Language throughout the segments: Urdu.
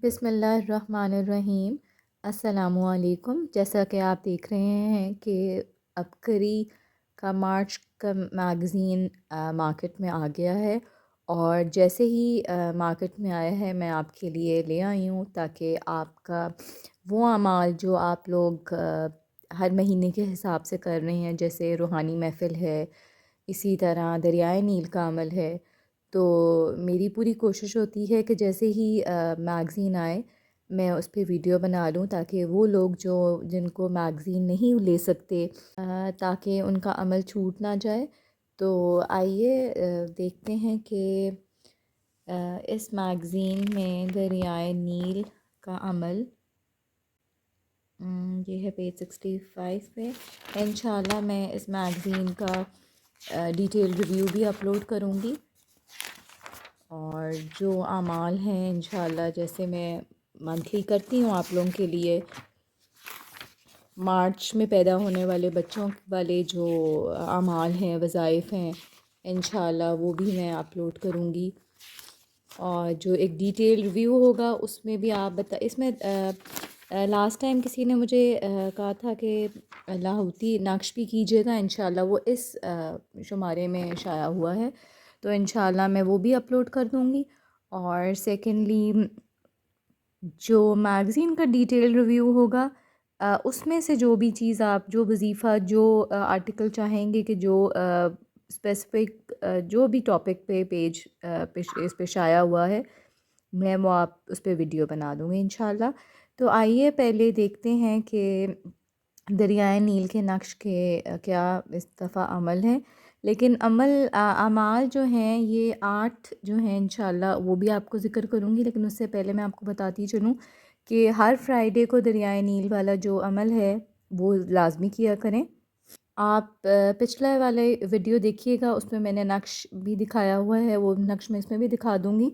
بسم اللہ الرحمن الرحیم۔ السلام علیکم۔ جیسا کہ آپ دیکھ رہے ہیں کہ عبقری کا مارچ کا میگزین مارکیٹ میں آ گیا ہے، اور جیسے ہی مارکیٹ میں آیا ہے میں آپ کے لیے لے آئی ہوں تاکہ آپ کا وہ اعمال جو آپ لوگ ہر مہینے کے حساب سے کر رہے ہیں، جیسے روحانی محفل ہے، اسی طرح دریائے نیل کا عمل ہے، تو میری پوری کوشش ہوتی ہے کہ جیسے ہی میگزین آئے میں اس پہ ویڈیو بنا لوں تاکہ وہ لوگ جن کو میگزین نہیں لے سکتے تاکہ ان کا عمل چھوٹ نہ جائے۔ تو آئیے دیکھتے ہیں کہ اس میگزین میں دریائے نیل کا عمل، یہ ہے پیج 65 پہ۔ انشاءاللہ میں اس میگزین کا ڈیٹیل ریویو بھی اپلوڈ کروں گی، اور جو اعمال ہیں انشاءاللہ جیسے میں منتھلی کرتی ہوں آپ لوگوں کے لیے، مارچ میں پیدا ہونے والے بچوں والے جو اعمال ہیں، وظائف ہیں، انشاءاللہ وہ بھی میں اپلوڈ کروں گی، اور جو ایک ڈیٹیل ریویو ہوگا اس میں بھی آپ اس میں لاسٹ ٹائم کسی نے مجھے کہا تھا کہ لاہوتی نقش بھی کیجیے گا، انشاءاللہ وہ اس شمارے میں شائع ہوا ہے، تو انشاءاللہ میں وہ بھی اپلوڈ کر دوں گی۔ اور سیکنڈلی جو میگزین کا ڈیٹیل ریویو ہوگا اس میں سے جو بھی چیز آپ جو وظیفہ جو آرٹیکل چاہیں گے کہ جو اسپیسیفک جو بھی ٹاپک پہ پیج اس پہ شائع ہوا ہے، میں وہ آپ اس پہ ویڈیو بنا دوں گی انشاءاللہ۔ تو آئیے پہلے دیکھتے ہیں کہ دریائے نیل کے نقش کے کیا اس دفعہ عمل ہیں، لیکن اعمال جو ہیں یہ 8 جو ہیں انشاءاللہ وہ بھی آپ کو ذکر کروں گی، لیکن اس سے پہلے میں آپ کو بتاتی چلوں کہ ہر فرائیڈے کو دریائے نیل والا جو عمل ہے وہ لازمی کیا کریں۔ آپ پچھلے والے ویڈیو دیکھیے گا، اس میں میں نے نقش بھی دکھایا ہوا ہے، وہ نقش میں اس میں بھی دکھا دوں گی،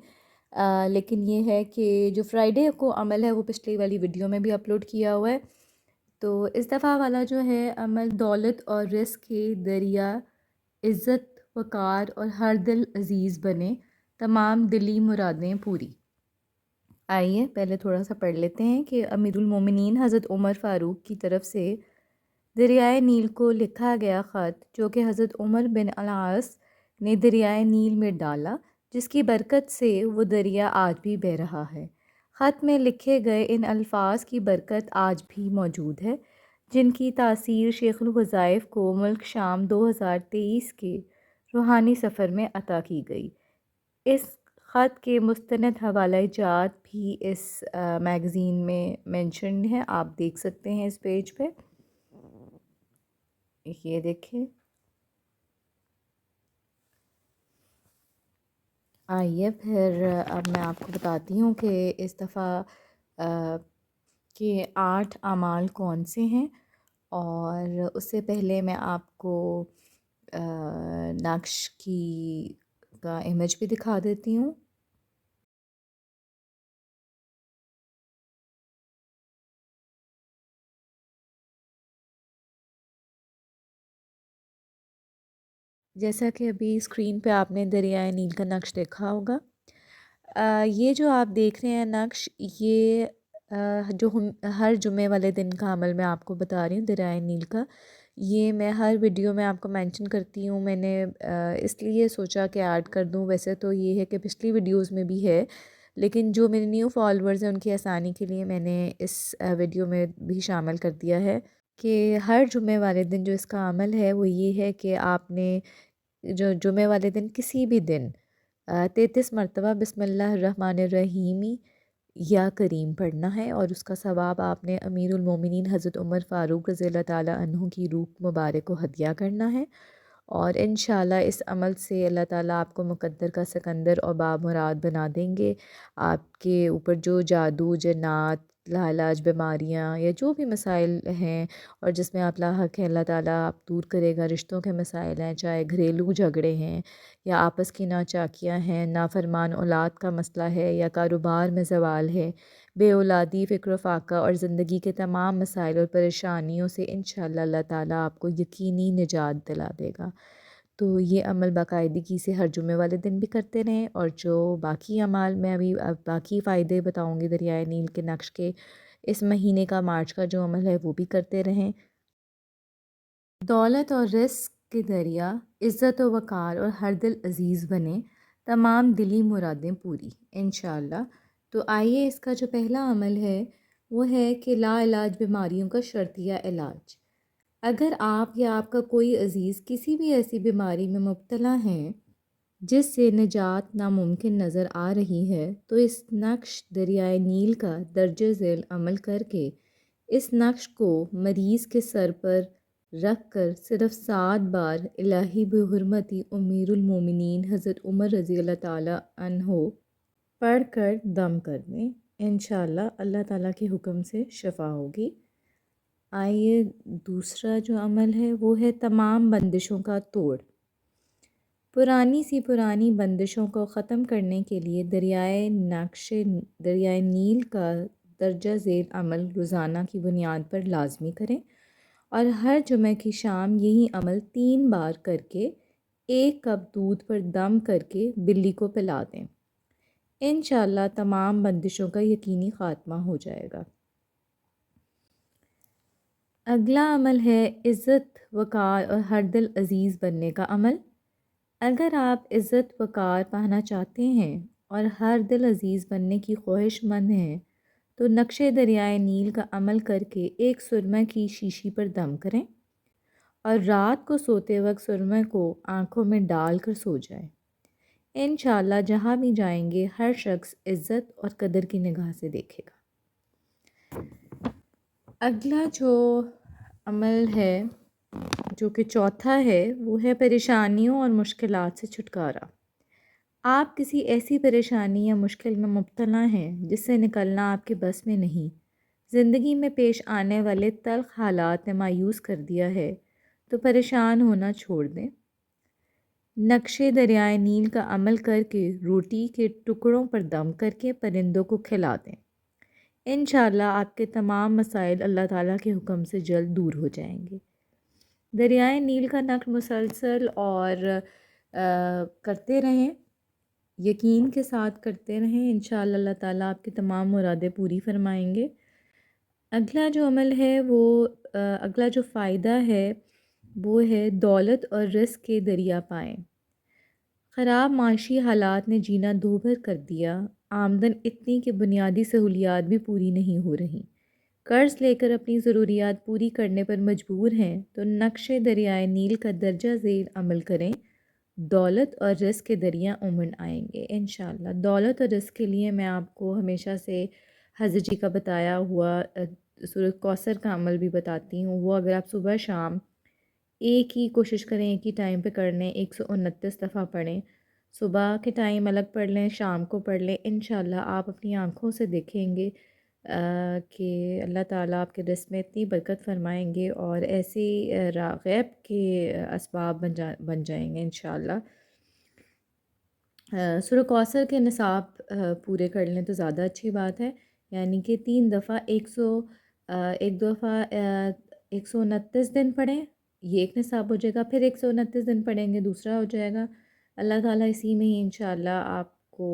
لیکن یہ ہے کہ جو فرائیڈے کو عمل ہے وہ پچھلی والی ویڈیو میں بھی اپلوڈ کیا ہوا ہے۔ تو اس دفعہ والا جو ہے عمل، دولت اور رزق کے دریا، عزت وقار اور ہر دل عزیز بنے، تمام دلی مرادیں پوری۔ آئیے پہلے تھوڑا سا پڑھ لیتے ہیں کہ امیر المومنین حضرت عمر فاروق کی طرف سے دریائے نیل کو لکھا گیا خط، جو کہ حضرت عمر بن العاص نے دریائے نیل میں ڈالا، جس کی برکت سے وہ دریا آج بھی بہہ رہا ہے۔ خط میں لکھے گئے ان الفاظ کی برکت آج بھی موجود ہے، جن کی تاثیر شیخ الوظائف کو ملک شام 2023 کے روحانی سفر میں عطا کی گئی۔ اس خط کے مستند حوالہ جات بھی اس میگزین میں مینشنڈ ہیں، آپ دیکھ سکتے ہیں اس پیج پہ، یہ دیکھیں۔ آئیے پھر اب میں آپ کو بتاتی ہوں کہ اس دفعہ کہ 8 اعمال کون سے ہیں، اور اس سے پہلے میں آپ کو نقش کا امیج بھی دکھا دیتی ہوں۔ جیسا کہ ابھی اسکرین پہ آپ نے دریائے نیل کا نقش دیکھا ہوگا، یہ جو آپ دیکھ رہے ہیں نقش، یہ جو ہر جمعے والے دن کا عمل میں آپ کو بتا رہی ہوں دریائے نیل کا، یہ میں ہر ویڈیو میں آپ کو مینشن کرتی ہوں۔ میں نے اس لیے سوچا کہ ایڈ کر دوں، ویسے تو یہ ہے کہ پچھلی ویڈیوز میں بھی ہے، لیکن جو میرے نیو فالورز ہیں ان کی آسانی کے لیے میں نے اس ویڈیو میں بھی شامل کر دیا ہے کہ ہر جمعے والے دن جو اس کا عمل ہے وہ یہ ہے کہ آپ نے جو جمعے والے دن کسی بھی دن 33 مرتبہ بسم اللہ الرحمن الرحیم یا کریم پڑھنا ہے، اور اس کا ثواب آپ نے امیر المومنین حضرت عمر فاروق رضی اللہ تعالیٰ عنہ کی روح مبارک کو ہدیہ کرنا ہے، اور انشاءاللہ اس عمل سے اللہ تعالیٰ آپ کو مقدر کا سکندر اور بامراد بنا دیں گے۔ آپ کے اوپر جو جادو، جنات، لاعلاج بیماریاں یا جو بھی مسائل ہیں اور جس میں آپ لاحق ہیں، اللہ تعالیٰ آپ دور کرے گا۔ رشتوں کے مسائل ہیں، چاہے گھریلو جھگڑے ہیں یا آپس کی ناچاکیاں ہیں، نافرمان اولاد کا مسئلہ ہے یا کاروبار میں زوال ہے، بے اولادی، فکر و فاقہ اور زندگی کے تمام مسائل اور پریشانیوں سے انشاءاللہ اللہ تعالیٰ آپ کو یقینی نجات دلا دے گا۔ تو یہ عمل باقاعدگی سے ہر جمعے والے دن بھی کرتے رہیں، اور جو باقی اعمال میں ابھی باقی فائدے بتاؤں گی دریائے نیل کے نقش کے، اس مہینے کا مارچ کا جو عمل ہے وہ بھی کرتے رہیں۔ دولت اور رزق کے دریا، عزت و وقار اور ہر دل عزیز بنے، تمام دلی مرادیں پوری انشاءاللہ۔ تو آئیے اس کا جو پہلا عمل ہے وہ ہے کہ لا علاج بیماریوں کا شرطیہ علاج۔ اگر آپ یا آپ کا کوئی عزیز کسی بھی ایسی بیماری میں مبتلا ہیں جس سے نجات ناممکن نظر آ رہی ہے، تو اس نقش دریائے نیل کا درج ذیل عمل کر کے اس نقش کو مریض کے سر پر رکھ کر صرف 7 بار الہی بحرمتی امیر المومنین حضرت عمر رضی اللہ تعالیٰ عنہ پڑھ کر دم کر دیں، انشاءاللہ اللہ تعالیٰ کے حکم سے شفا ہوگی۔ آئیے دوسرا جو عمل ہے وہ ہے تمام بندشوں کا توڑ۔ پرانی سی پرانی بندشوں کو ختم کرنے کے لیے دریائے نیل کا درجہ ذیل عمل روزانہ کی بنیاد پر لازمی کریں، اور ہر جمعہ کی شام یہی عمل 3 بار کر کے 1 کپ دودھ پر دم کر کے بلی کو پلا دیں، انشاءاللہ تمام بندشوں کا یقینی خاتمہ ہو جائے گا۔ اگلا عمل ہے عزت وقار اور ہر دل عزیز بننے کا عمل۔ اگر آپ عزت وقار پانا چاہتے ہیں اور ہر دل عزیز بننے کی خواہش مند ہیں تو نقش دریائے نیل کا عمل کر کے ایک سرمہ کی شیشی پر دم کریں اور رات کو سوتے وقت سرمہ کو آنکھوں میں ڈال کر سو جائیں، انشاءاللہ جہاں بھی جائیں گے ہر شخص عزت اور قدر کی نگاہ سے دیکھے گا۔ اگلا جو عمل ہے جو کہ چوتھا ہے وہ ہے پریشانیوں اور مشکلات سے چھٹکارا۔ آپ کسی ایسی پریشانی یا مشکل میں مبتلا ہیں جس سے نکلنا آپ کے بس میں نہیں، زندگی میں پیش آنے والے تلخ حالات نے مایوس کر دیا ہے، تو پریشان ہونا چھوڑ دیں۔ نقش دریائے نیل کا عمل کر کے روٹی کے ٹکڑوں پر دم کر کے پرندوں کو کھلا دیں، انشاءاللہ آپ کے تمام مسائل اللہ تعالیٰ کے حکم سے جلد دور ہو جائیں گے۔ دریائے نیل کا نقش مسلسل اور کرتے رہیں، یقین کے ساتھ کرتے رہیں، انشاءاللہ اللہ تعالیٰ آپ کی تمام مرادیں پوری فرمائیں گے۔ اگلا جو عمل ہے اگلا جو فائدہ ہے وہ ہے دولت اور رزق کے دریا پائیں۔ خراب معاشی حالات نے جینا دوبھر کر دیا، آمدن اتنی کہ بنیادی سہولیات بھی پوری نہیں ہو رہی، قرض لے کر اپنی ضروریات پوری کرنے پر مجبور ہیں، تو نقش دریائے نیل کا درجہ ذیل عمل کریں، دولت اور رزق کے دریا عموماً آئیں گے انشاءاللہ۔ دولت اور رزق کے لیے میں آپ کو ہمیشہ سے حضرت جی کا بتایا ہوا سورۃ کوثر کا عمل بھی بتاتی ہوں، وہ اگر آپ صبح شام ایک ہی کوشش کریں، ایک ہی ٹائم پہ کر لیں، 129 دفعہ پڑھیں، صبح کے ٹائم الگ پڑھ لیں، شام کو پڑھ لیں، انشاءاللہ آپ اپنی آنکھوں سے دیکھیں گے کہ اللہ تعالیٰ آپ کے رزق میں اتنی برکت فرمائیں گے اور ایسی غیب کے اسباب بن جائیں گے انشاءاللہ۔ سورہ کوثر کے نصاب پورے کر لیں تو زیادہ اچھی بات ہے، یعنی کہ 3 دفعہ ایک دفعہ 129 دن پڑھیں، یہ ایک نصاب ہو جائے گا، پھر 129 دن پڑھیں گے دوسرا ہو جائے گا۔ اللہ تعالیٰ اسی میں ہی انشاءاللہ آپ کو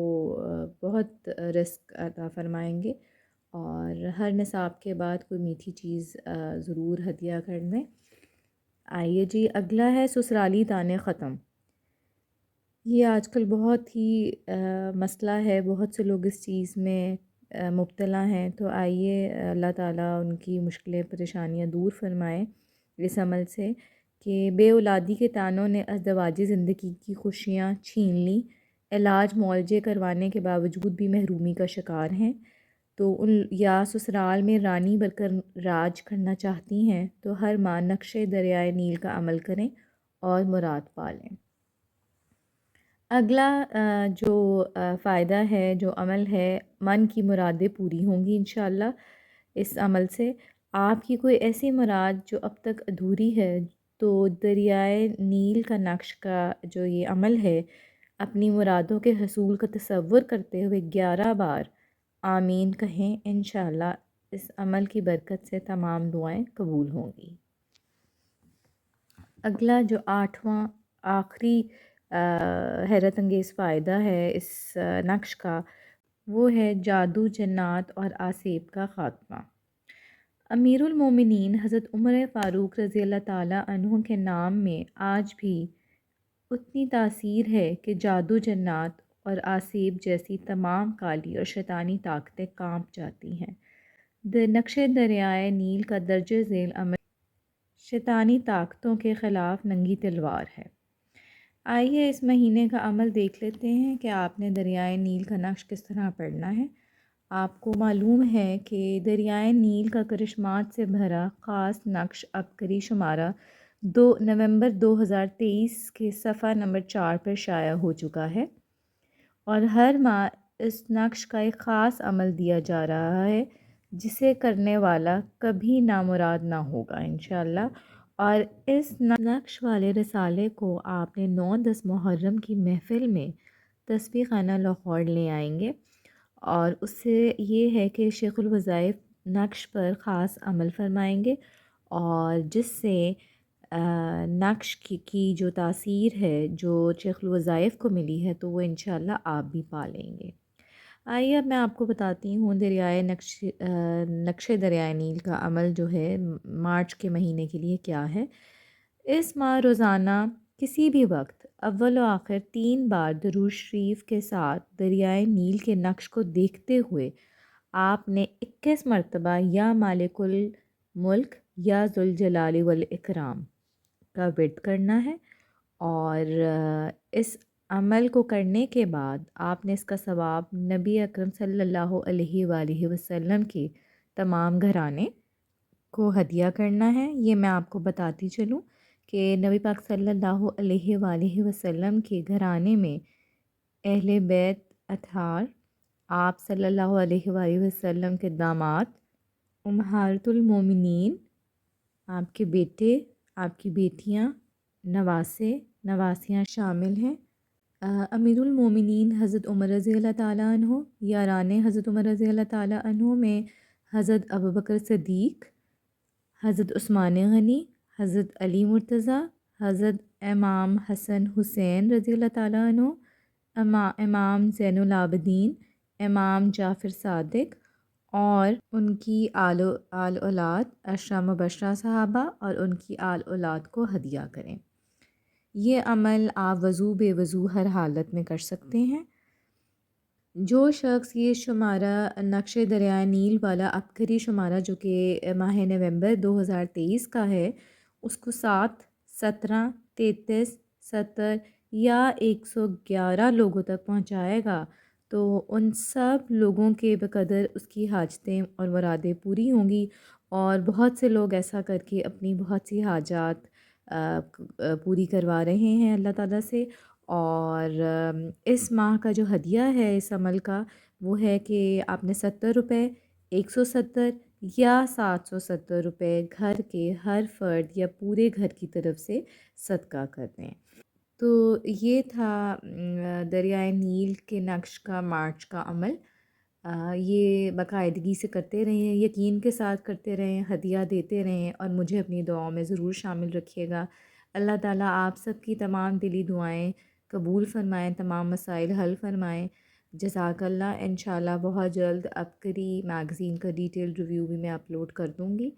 بہت رزق عطا فرمائیں گے، اور ہر نصاب کے بعد کوئی میٹھی چیز ضرور ہدیہ کر دیں۔ آئیے جی اگلا ہے سسرالی طعنے ختم۔ یہ آج کل بہت ہی مسئلہ ہے، بہت سے لوگ اس چیز میں مبتلا ہیں، تو آئیے اللہ تعالیٰ ان کی مشکلیں پریشانیاں دور فرمائیں اس عمل سے کہ بے اولادی کے طعنوں نے ازدواجی زندگی کی خوشیاں چھین لیں، علاج معالجے کروانے کے باوجود بھی محرومی کا شکار ہیں، تو یا سسرال میں رانی بن کر راج کرنا چاہتی ہیں تو ہر ماہ نقش دریائے نیل کا عمل کریں اور مراد پالیں۔ اگلا جو فائدہ ہے، جو عمل ہے، من کی مرادیں پوری ہوں گی انشاءاللہ اس عمل سے۔ آپ کی کوئی ایسی مراد جو اب تک ادھوری ہے تو دریائے نیل کا نقش کا جو یہ عمل ہے، اپنی مرادوں کے حصول کا تصور کرتے ہوئے 11 بار آمین کہیں، انشاءاللہ اس عمل کی برکت سے تمام دعائیں قبول ہوں گی۔ اگلا جو 8واں آخری حیرت انگیز فائدہ ہے اس نقش کا، وہ ہے جادو، جنات اور آسیب کا خاتمہ۔ امیر المومنین حضرت عمر فاروق رضی اللہ تعالیٰ عنہ کے نام میں آج بھی اتنی تاثیر ہے کہ جادو، جنات اور آسیب جیسی تمام کالی اور شیطانی طاقتیں کانپ جاتی ہیں۔ نقش دریائے نیل کا درج ذیل عمل شیطانی طاقتوں کے خلاف ننگی تلوار ہے۔ آئیے اس مہینے کا عمل دیکھ لیتے ہیں کہ آپ نے دریائے نیل کا نقش کس طرح پڑھنا ہے۔ آپ کو معلوم ہے کہ دریائے نیل کا کرشمات سے بھرا خاص نقش عبقری شمارہ 2 نومبر 2023 کے صفحہ نمبر 4 پر شائع ہو چکا ہے، اور ہر ماہ اس نقش کا ایک خاص عمل دیا جا رہا ہے جسے کرنے والا کبھی نامراد نہ ہوگا انشاءاللہ۔ اور اس نقش والے رسالے کو آپ نے 9-10 محرم کی محفل میں تسبیح خانہ لاہور لے آئیں گے، اور اس سے یہ ہے کہ شیخ الوظائف نقش پر خاص عمل فرمائیں گے، اور جس سے نقش کی جو تاثیر ہے جو شیخ الوظائف کو ملی ہے تو وہ انشاءاللہ آپ بھی پا لیں گے۔ آئیے اب میں آپ کو بتاتی ہوں نقش دریائے نیل کا عمل جو ہے مارچ کے مہینے کے لیے کیا ہے۔ اس ماہ روزانہ کسی بھی وقت اول و آخر 3 بار درود شریف کے ساتھ دریائے نیل کے نقش کو دیکھتے ہوئے آپ نے 21 مرتبہ یا مالک الملک یا ذوالجلال والاکرام کا ورد کرنا ہے، اور اس عمل کو کرنے کے بعد آپ نے اس کا ثواب نبی اکرم صلی اللہ علیہ وآلہ وسلم کے تمام گھرانے کو ہدیہ کرنا ہے۔ یہ میں آپ کو بتاتی چلوں کہ نبی پاک صلی اللہ علیہ وآلہ وسلم کے گھرانے میں اہل بیت اطہار، آپ صلی اللہ علیہ وآلہ وسلم کے داماد، امہات المومنین، آپ کے بیٹے، آپ کی بیٹیاں، نواسے، نواسیاں شامل ہیں۔ امیر المومنین حضرت عمر رضی اللہ تعالیٰ عنہ، یاران حضرت عمر رضی اللہ تعالیٰ عنہ میں حضرت ابوبکر صدیق، حضرت عثمان غنی، حضرت علی مرتضیٰ، حضرت امام حسن حسین رضی اللہ تعالیٰ عنہ، امام زین العابدین، امام جعفر صادق اور ان کی آل اولاد، عشرہ مبشرہ صحابہ اور ان کی آل اولاد کو ہدیہ کریں۔ یہ عمل آپ وضو بے وضو ہر حالت میں کر سکتے ہیں۔ جو شخص یہ شمارہ نقش دریائے نیل والا عبقری شمارہ جو کہ ماہ نومبر 2023 کا ہے، اس کو 7، 17، 33، 70 یا 111 لوگوں تک پہنچائے گا تو ان سب لوگوں کے بقدر اس کی حاجتیں اور مرادیں پوری ہوں گی، اور بہت سے لوگ ایسا کر کے اپنی بہت سی حاجات پوری کروا رہے ہیں اللہ تعالیٰ سے۔ اور اس ماہ کا جو ہدیہ ہے اس عمل کا، وہ ہے کہ آپ نے 70 روپے، 170 یا 770 روپے گھر کے ہر فرد یا پورے گھر کی طرف سے صدقہ کر دیں۔ تو یہ تھا دریائے نیل کے نقش کا مارچ کا عمل۔ یہ باقاعدگی سے کرتے رہیں، یقین کے ساتھ کرتے رہیں، ہدیہ دیتے رہیں، اور مجھے اپنی دعاؤں میں ضرور شامل رکھیے گا۔ اللہ تعالیٰ آپ سب کی تمام دلی دعائیں قبول فرمائیں، تمام مسائل حل فرمائیں۔ جزاک اللہ۔ انشاءاللہ بہت جلد عبقری میگزین کا ڈیٹیل ریویو بھی میں اپلوڈ کر دوں گی۔